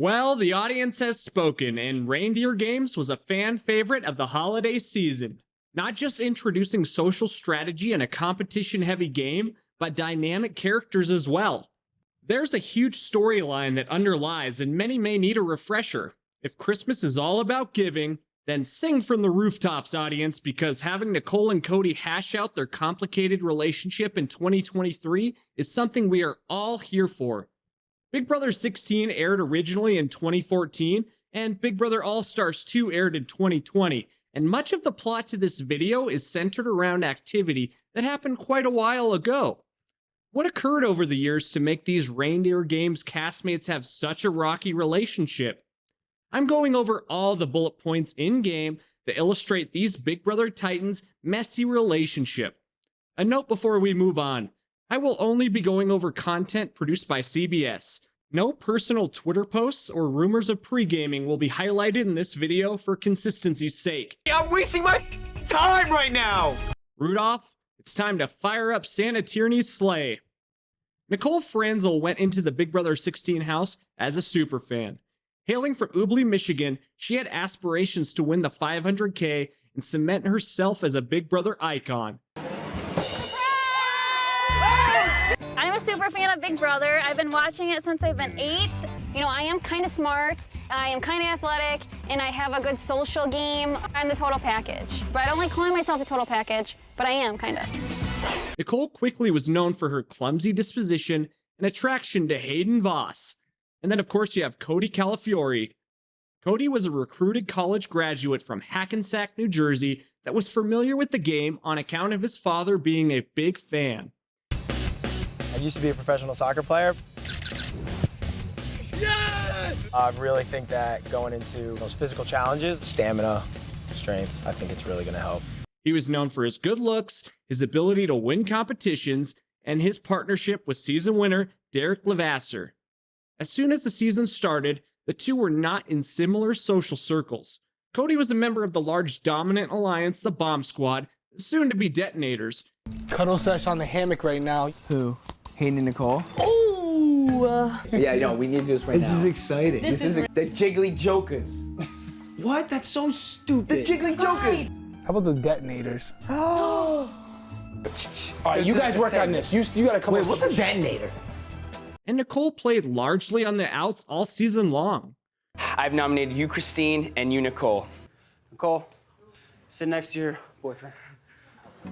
Well, the audience has spoken, and Reindeer Games was a fan favorite of the holiday season. Not just introducing social strategy in a competition-heavy game, but dynamic characters as well. There's a huge storyline that underlies, and many may need a refresher. If Christmas is all about giving, then sing from the rooftops, audience, because having Nicole and Cody hash out their complicated relationship in 2023 is something we are all here for. Big Brother 16 aired originally in 2014, and Big Brother All-Stars 2 aired in 2020, and much of the plot to this video is centered around activity that happened quite a while ago. What occurred over the years to make these Reindeer Games castmates have such a rocky relationship? I'm going over all the bullet points in-game that illustrate these Big Brother Titans' messy relationship. A note before we move on. I will only be going over content produced by CBS. No personal Twitter posts or rumors of pre-gaming will be highlighted in this video for consistency's sake. I'm wasting my time right now! Rudolph, it's time to fire up Santa Tierney's sleigh. Nicole Franzel went into the Big Brother 16 house as a superfan. Hailing from Ubly, Michigan, she had aspirations to win the $500K and cement herself as a Big Brother icon. I'm a super fan of Big Brother. I've been watching it since I've been 8. You know, I am kind of smart, I am kind of athletic, and I have a good social game. I'm the total package. But I don't like calling myself a total package, but I am, kind of. Nicole quickly was known for her clumsy disposition and attraction to Hayden Voss. And then, of course, you have Cody Calafiore. Cody was a recruited college graduate from Hackensack, New Jersey that was familiar with the game on account of his father being a big fan. I used to be a professional soccer player. Yeah! I really think that going into those physical challenges, stamina, strength, I think it's really going to help. He was known for his good looks, his ability to win competitions, and his partnership with season winner Derek Levasseur. As soon as the season started, the two were not in similar social circles. Cody was a member of the large dominant alliance, the Bomb Squad, soon to be Detonators. Cuddle sesh on the hammock right now. Who? Hayden and Nicole? Oh! Yeah, no, we need to do this right now. This is exciting. This is the Jiggly Jokers. What? That's so stupid. The Jiggly Jokers. How about the detonators? Oh! All right, you guys work on this. You gotta come up. Wait, what's a detonator? And Nicole played largely on the outs all season long. I've nominated you, Christine, and you, Nicole. Nicole, sit next to your boyfriend.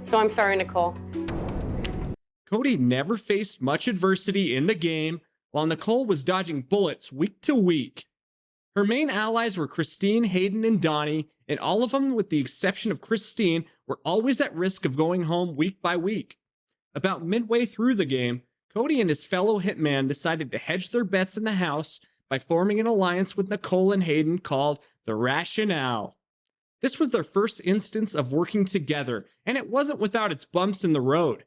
So I'm sorry, Nicole. Cody never faced much adversity in the game, while Nicole was dodging bullets week to week. Her main allies were Christine, Hayden, and Donnie, and all of them, with the exception of Christine, were always at risk of going home week by week. About midway through the game, Cody and his fellow hitman decided to hedge their bets in the house by forming an alliance with Nicole and Hayden called the Rationale. This was their first instance of working together, and it wasn't without its bumps in the road.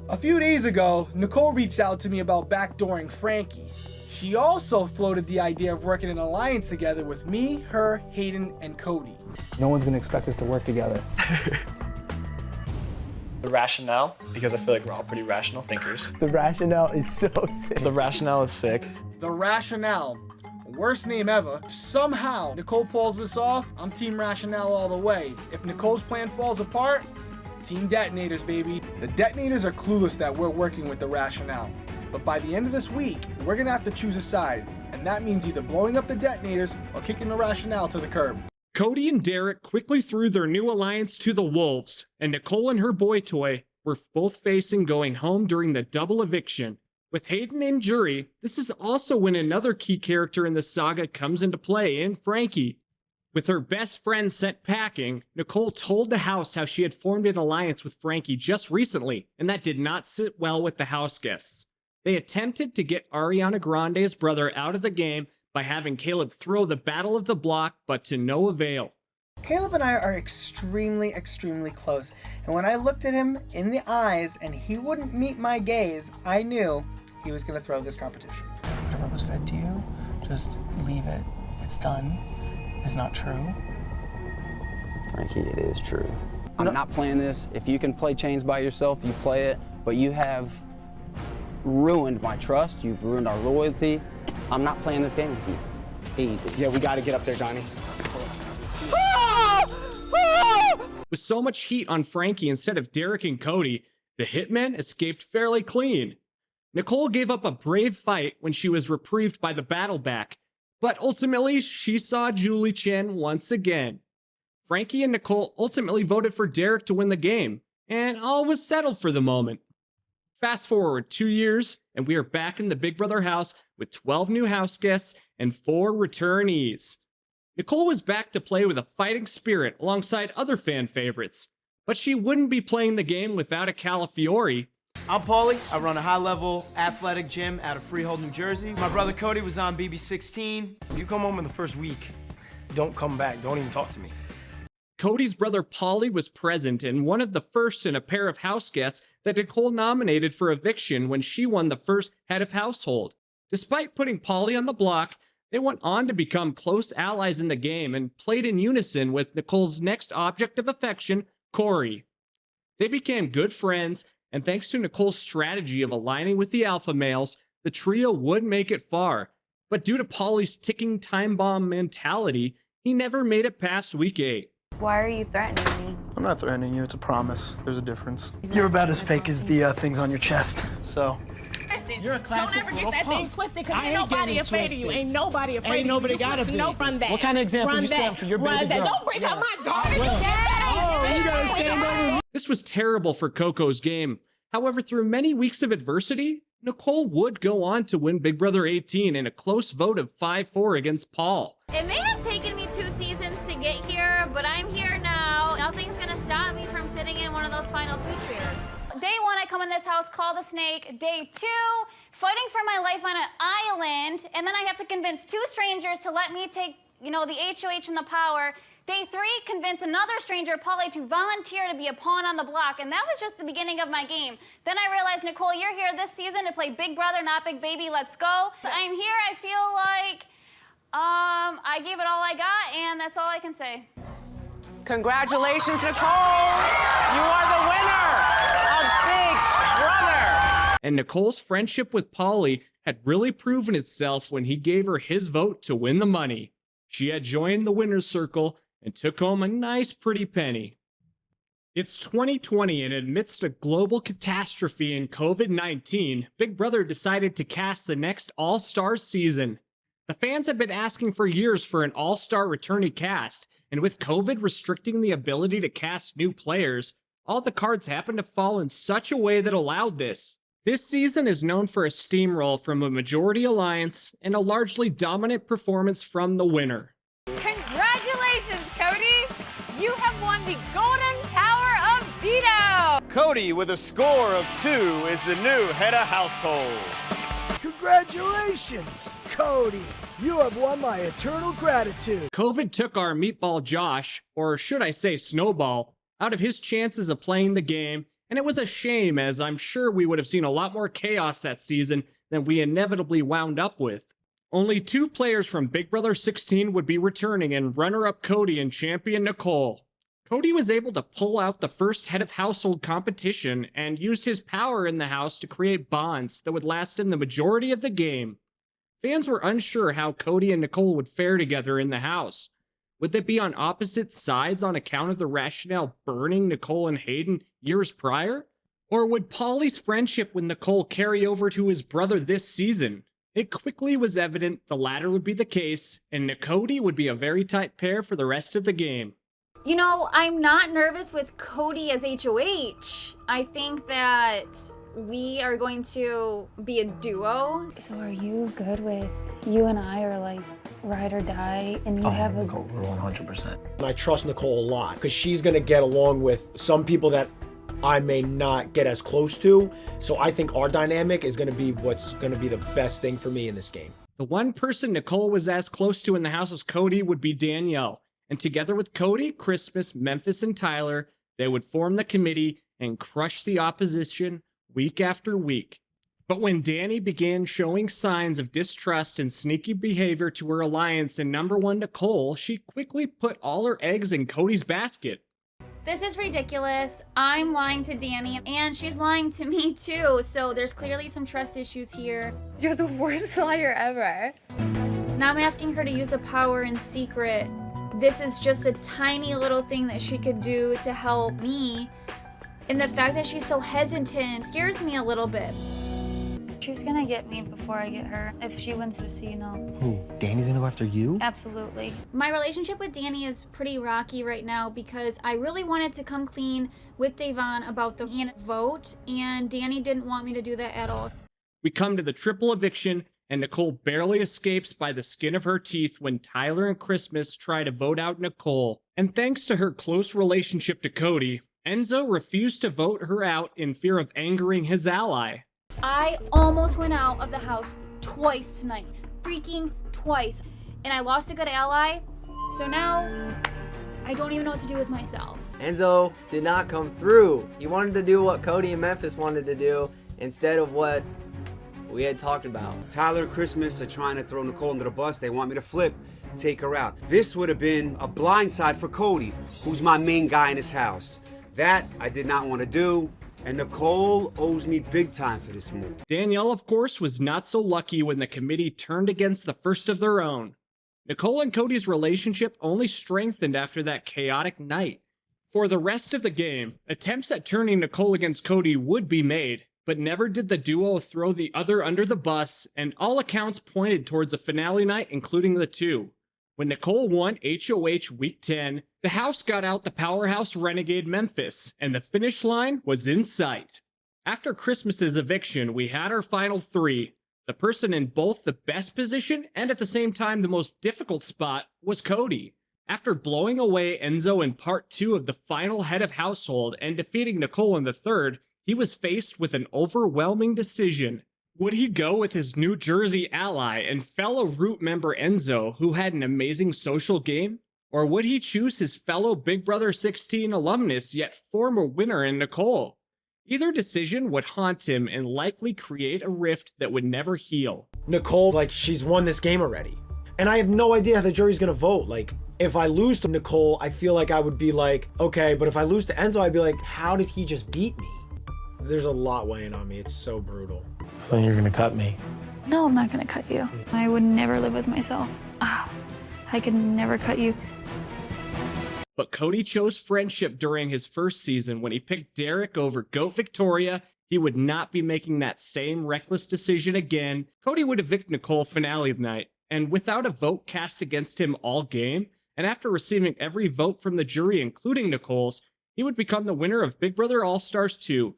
A few days ago, Nicole reached out to me about backdooring Frankie. She also floated the idea of working an alliance together with me, her, Hayden, and Cody. No one's gonna expect us to work together. The rationale, because I feel like we're all pretty rational thinkers. The Rationale is so sick. The rationale is sick. The Rationale. Worst name ever. If somehow Nicole pulls this off, I'm Team Rationale all the way. If Nicole's plan falls apart, Team Detonators, baby. The Detonators are clueless that we're working with the Rationale. But by the end of this week, we're gonna have to choose a side. And that means either blowing up the Detonators or kicking the Rationale to the curb. Cody and Derek quickly threw their new alliance to the wolves, and Nicole and her boy toy were both facing going home during the double eviction. With Hayden in jury, this is also when another key character in the saga comes into play in Frankie. With her best friend sent packing, Nicole told the house how she had formed an alliance with Frankie just recently, and that did not sit well with the house guests. They attempted to get Ariana Grande's brother out of the game by having Caleb throw the Battle of the Block, but to no avail. Caleb and I are extremely close, and when I looked at him in the eyes and he wouldn't meet my gaze, I knew he was going to throw this competition. Whatever was fed to you, just leave it. It's done. It's not true. Frankie, it is true. I'm not playing this. If you can play chains by yourself, you play it, but you have ruined my trust. You've ruined our loyalty. I'm not playing this game with you. Easy. Yeah, we got to get up there, Johnny. With so much heat on Frankie instead of Derek and Cody, the hitmen escaped fairly clean. Nicole gave up a brave fight when she was reprieved by the battle back, but ultimately she saw Julie Chen once again. Frankie and Nicole ultimately voted for Derek to win the game, and all was settled for the moment. Fast forward 2 years, and we are back in the Big Brother house with 12 new house guests and 4 returnees. Nicole was back to play with a fighting spirit alongside other fan favorites, but she wouldn't be playing the game without a Calafiore. I'm Paulie. I run a high-level athletic gym out of Freehold, New Jersey. My brother Cody was on BB16. If you come home in the first week, don't come back. Don't even talk to me. Cody's brother Paulie was present and one of the first in a pair of house guests that Nicole nominated for eviction when she won the first head of household. Despite putting Paulie on the block, they went on to become close allies in the game and played in unison with Nicole's next object of affection, Corey. They became good friends, and thanks to Nicole's strategy of aligning with the alpha males, the trio would make it far. But due to Paulie's ticking time bomb mentality, he never made it past week 8. Why are you threatening me? I'm not threatening you, it's a promise. There's a difference. You're about as fake as the things on your chest, so. You're a classic. Don't ever get that thing twisted, because ain't nobody afraid of you. Ain't nobody afraid of you. Ain't nobody gotta be. No, run that. What kind of example run you set for your baby girl? Don't break out my daughter. You gotta stand over. This was terrible for Coco's game. However, through many weeks of adversity, Nicole would go on to win Big Brother 18 in a close vote of 5-4 against Paul. It may have taken me 2 seasons to get here, but I'm here now. Nothing's gonna stop me from sitting in one of those final 2 chairs. Day 1, I come in this house, call the snake. Day 2, fighting for my life on an island, and then I have to convince 2 strangers to let me take, the HOH and the power. Day 3, convince another stranger, Paulie, to volunteer to be a pawn on the block, and that was just the beginning of my game. Then I realized, Nicole, you're here this season to play Big Brother, not Big Baby, let's go. I'm here, I feel like I gave it all I got, and that's all I can say. Congratulations, Nicole. You are the winner of Big Brother. And Nicole's friendship with Paulie had really proven itself when he gave her his vote to win the money. She had joined the winner's circle and took home a nice pretty penny. It's 2020, and amidst a global catastrophe in COVID-19, Big Brother decided to cast the next All-Star season. The fans have been asking for years for an All-Star returnee cast, and with COVID restricting the ability to cast new players, all the cards happened to fall in such a way that allowed this. This season is known for a steamroll from a majority alliance and a largely dominant performance from the winner. Congratulations, Cody! You have won the Golden Power of Veto! Cody, with a score of 2, is the new head of household. Congratulations, Cody! You have won my eternal gratitude. COVID took our meatball Josh, or should I say Snowball, out of his chances of playing the game, and it was a shame, as I'm sure we would have seen a lot more chaos that season than we inevitably wound up with. Only 2 players from Big Brother 16 would be returning, and runner-up Cody and champion Nicole. Cody was able to pull out the first head of household competition and used his power in the house to create bonds that would last him the majority of the game. Fans were unsure how Cody and Nicole would fare together in the house. Would they be on opposite sides on account of the rationale burning Nicole and Hayden years prior? Or would Paulie's friendship with Nicole carry over to his brother this season? It quickly was evident the latter would be the case, and Cody would be a very tight pair for the rest of the game. I'm not nervous with Cody as HOH. I think that we are going to be a duo. So are you good with you and I are like ride or die, and you have a... Nicole, we're 100%. I trust Nicole a lot because she's going to get along with some people that I may not get as close to. So I think our dynamic is going to be what's going to be the best thing for me in this game. The one person Nicole was as close to in the house as Cody would be Danielle. And together with Cody, Christmas, Memphis, and Tyler, they would form the committee and crush the opposition week after week. But when Danny began showing signs of distrust and sneaky behavior to her alliance and number 1 Nicole, she quickly put all her eggs in Cody's basket. This is ridiculous. I'm lying to Danny, and she's lying to me too, so there's clearly some trust issues here. You're the worst liar ever. And I'm asking her to use a power in secret. This is just a tiny little thing that she could do to help me. And the fact that she's so hesitant scares me a little bit. She's gonna get me before I get her, if she wins the casino. Who? Danny's gonna go after you? Absolutely. My relationship with Danny is pretty rocky right now because I really wanted to come clean with Davon about the hand vote, and Danny didn't want me to do that at all. We come to the triple eviction, and Nicole barely escapes by the skin of her teeth when Tyler and Christmas try to vote out Nicole. And thanks to her close relationship to Cody, Enzo refused to vote her out in fear of angering his ally. I almost went out of the house twice tonight. Freaking twice. And I lost a good ally, so now I don't even know what to do with myself. Enzo did not come through. He wanted to do what Cody and Memphis wanted to do instead of what we had talked about. Tyler and Christmas are trying to throw Nicole under the bus. They want me to flip, take her out. This would have been a blindside for Cody, who's my main guy in his house. That I did not want to do. And Nicole owes me big time for this move. Danielle, of course, was not so lucky when the committee turned against the first of their own. Nicole and Cody's relationship only strengthened after that chaotic night. For the rest of the game, attempts at turning Nicole against Cody would be made, but never did the duo throw the other under the bus, and all accounts pointed towards a finale night, including the two. When Nicole won HOH Week 10, the house got out the powerhouse renegade Memphis, and the finish line was in sight. After Christmas's eviction, we had our final three. The person in both the best position and at the same time the most difficult spot was Cody. After blowing away Enzo in part 2 of the final head of household and defeating Nicole in the third, he was faced with an overwhelming decision. Would he go with his New Jersey ally and fellow Root member Enzo, who had an amazing social game? Or would he choose his fellow Big Brother 16 alumnus yet former winner in Nicole? Either decision would haunt him and likely create a rift that would never heal. Nicole, like, she's won this game already. And I have no idea how the jury's gonna vote. Like, if I lose to Nicole, I feel like I would be like, okay, but if I lose to Enzo, I'd be like, how did he just beat me? There's a lot weighing on me. It's so brutal. So then you're gonna cut me? No, I'm not gonna cut you. I would never live with myself. I could never cut you. But Cody chose friendship during his first season when he picked Derek over Goat Victoria. He would not be making that same reckless decision again. Cody would evict Nicole finale night, and without a vote cast against him all game, and after receiving every vote from the jury, including Nicole's, he would become the winner of Big Brother All-Stars 2.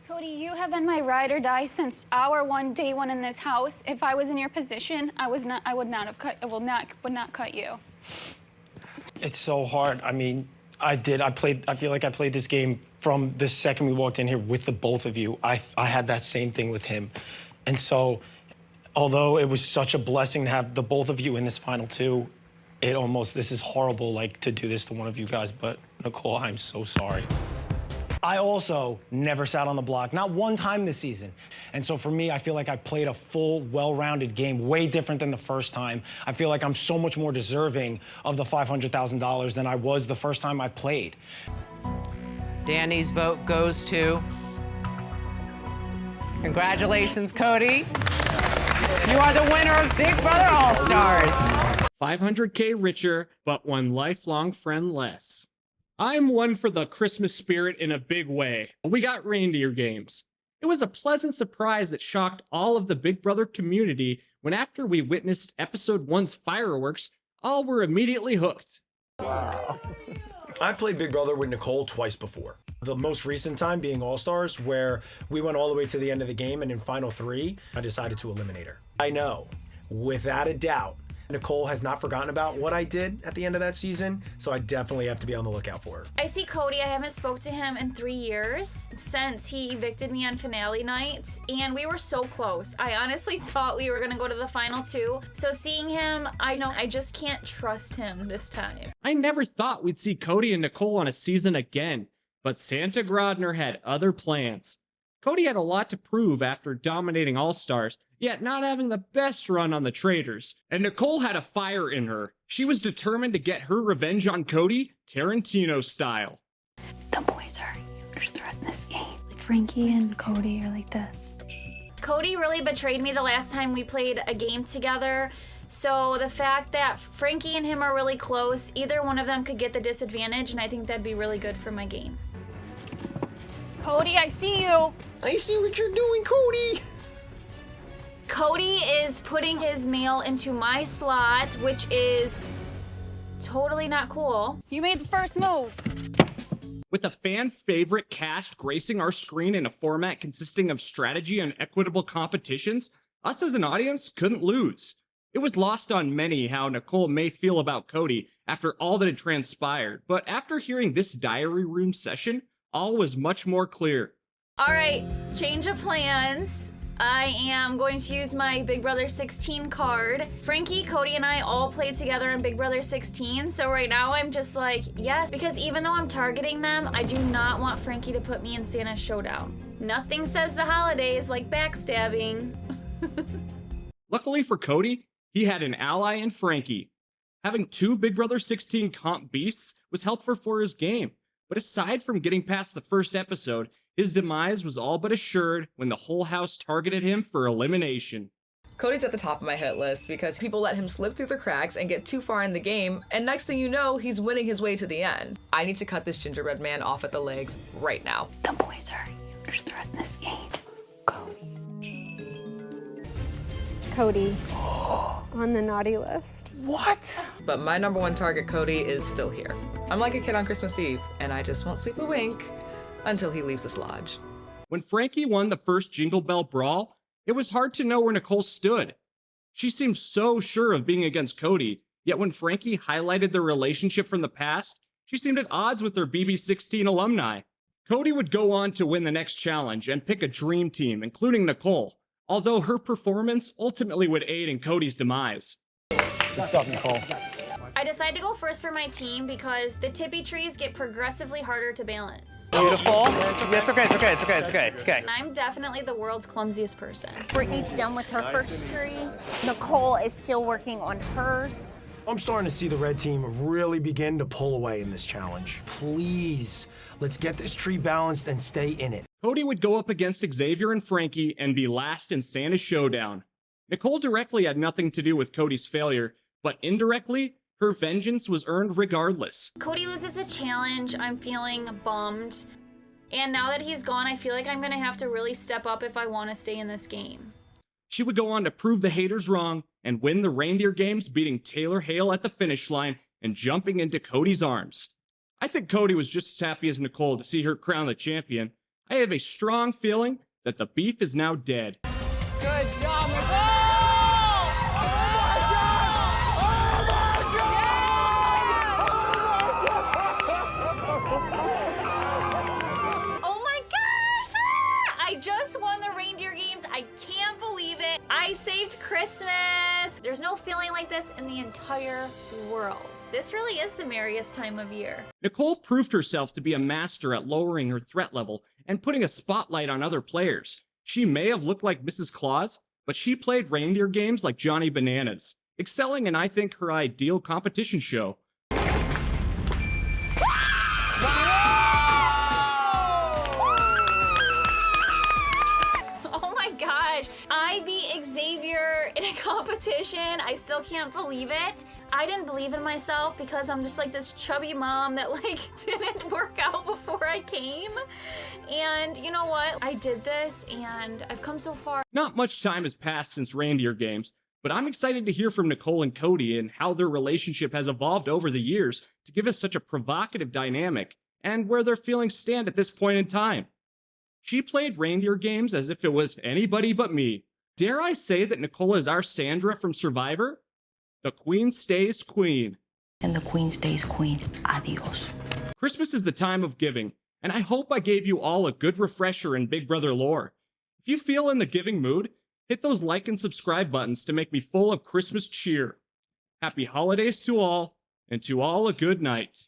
Cody, you have been my ride or die since hour one, day one in this house. If I was in your position, I would not cut you. It's so hard. I mean, I feel like I played this game from the second we walked in here with the both of you. I had that same thing with him. And so, although it was such a blessing to have the both of you in this final two, this is horrible, like, to do this to one of you guys, but Nicole, I'm so sorry. I also never sat on the block, not one time this season. And so for me, I feel like I played a full, well-rounded game, way different than the first time. I feel like I'm so much more deserving of the $500,000 than I was the first time I played. Danny's vote goes to... Congratulations, Cody. You are the winner of Big Brother All-Stars. $500K richer, but one lifelong friend less. I'm one for the Christmas spirit in a big way. We got Reindeer Games. It was a pleasant surprise that shocked all of the Big Brother community when after we witnessed episode 1's fireworks, all were immediately hooked. Wow. I played Big Brother with Nicole twice before. The most recent time being All-Stars, where we went all the way to the end of the game, and in Final 3, I decided to eliminate her. I know, without a doubt, Nicole has not forgotten about what I did at the end of that season, so I definitely have to be on the lookout for her. I see Cody. I haven't spoke to him in 3 years since he evicted me on finale night, and we were so close. I honestly thought we were gonna go to the final 2. So seeing him, I know I just can't trust him this time. I never thought we'd see Cody and Nicole on a season again, but Santa Grodner had other plans. Cody had a lot to prove after dominating All-Stars, yet not having the best run on the Traitors. And Nicole had a fire in her. She was determined to get her revenge on Cody, Tarantino style. The boys are a huge threat in this game. Frankie and Cody are like this. Cody really betrayed me the last time we played a game together. So the fact that Frankie and him are really close, either one of them could get the disadvantage, and I think that'd be really good for my game. Cody, I see you. I see what you're doing, Cody. Cody is putting his mail into my slot, which is totally not cool. You made the first move. With a fan favorite cast gracing our screen in a format consisting of strategy and equitable competitions, us as an audience couldn't lose. It was lost on many how Nicole may feel about Cody after all that had transpired, but after hearing this diary room session, all was much more clear. All right, change of plans. I am going to use my Big Brother 16 card. Frankie, Cody, and I all played together in Big Brother 16, so right now I'm just like, yes, because even though I'm targeting them, I do not want Frankie to put me in Santa's Showdown. Nothing says the holidays like backstabbing. Luckily for Cody, he had an ally in Frankie. Having two Big Brother 16 comp beasts was helpful for his game, but aside from getting past the first episode, his demise was all but assured when the whole house targeted him for elimination. Cody's at the top of my hit list because people let him slip through the cracks and get too far in the game, and next thing you know, he's winning his way to the end. I need to cut this gingerbread man off at the legs right now. The boys are a huge threat in this game. Cody on the naughty list. What? But my number one target, Cody, is still here. I'm like a kid on Christmas Eve, and I just won't sleep a wink until he leaves this lodge. When Frankie won the first Jingle Bell Brawl, it was hard to know where Nicole stood. She seemed so sure of being against Cody, yet when Frankie highlighted their relationship from the past, she seemed at odds with their BB16 alumni. Cody would go on to win the next challenge and pick a dream team, including Nicole, although her performance ultimately would aid in Cody's demise. What's up, Nicole? I decided to go first for my team because the tippy trees get progressively harder to balance. Beautiful. Yeah, it's okay. I'm definitely the world's clumsiest person. Brittany's done with her first tree. Nicole is still working on hers. I'm starting to see the red team really begin to pull away in this challenge. Please, let's get this tree balanced and stay in it. Cody would go up against Xavier and Frankie and be last in Santa's Showdown. Nicole directly had nothing to do with Cody's failure, but indirectly, her vengeance was earned regardless. Cody loses the challenge, I'm feeling bummed. And now that he's gone, I feel like I'm gonna have to really step up if I wanna stay in this game. She would go on to prove the haters wrong and win the Reindeer Games, beating Taylor Hale at the finish line and jumping into Cody's arms. I think Cody was just as happy as Nicole to see her crown the champion. I have a strong feeling that the beef is now dead. Good job, Nicole! I just won the Reindeer Games. I can't believe it. I saved Christmas. There's no feeling like this in the entire world. This really is the merriest time of year. Nicole proved herself to be a master at lowering her threat level and putting a spotlight on other players. She may have looked like Mrs. Claus, but she played Reindeer Games like Johnny Bananas, excelling in, I think, her ideal competition show. I beat Xavier in a competition. I still can't believe it. I didn't believe in myself because I'm just like this chubby mom that like didn't work out before I came. And you know what? I did this and I've come so far. Not much time has passed since Reindeer Games, but I'm excited to hear from Nicole and Cody and how their relationship has evolved over the years to give us such a provocative dynamic and where their feelings stand at this point in time. She played Reindeer Games as if it was anybody but me. Dare I say that Nicole is our Sandra from Survivor? The queen stays queen. And the queen stays queen. Adios. Christmas is the time of giving, and I hope I gave you all a good refresher in Big Brother lore. If you feel in the giving mood, hit those like and subscribe buttons to make me full of Christmas cheer. Happy holidays to all, and to all a good night.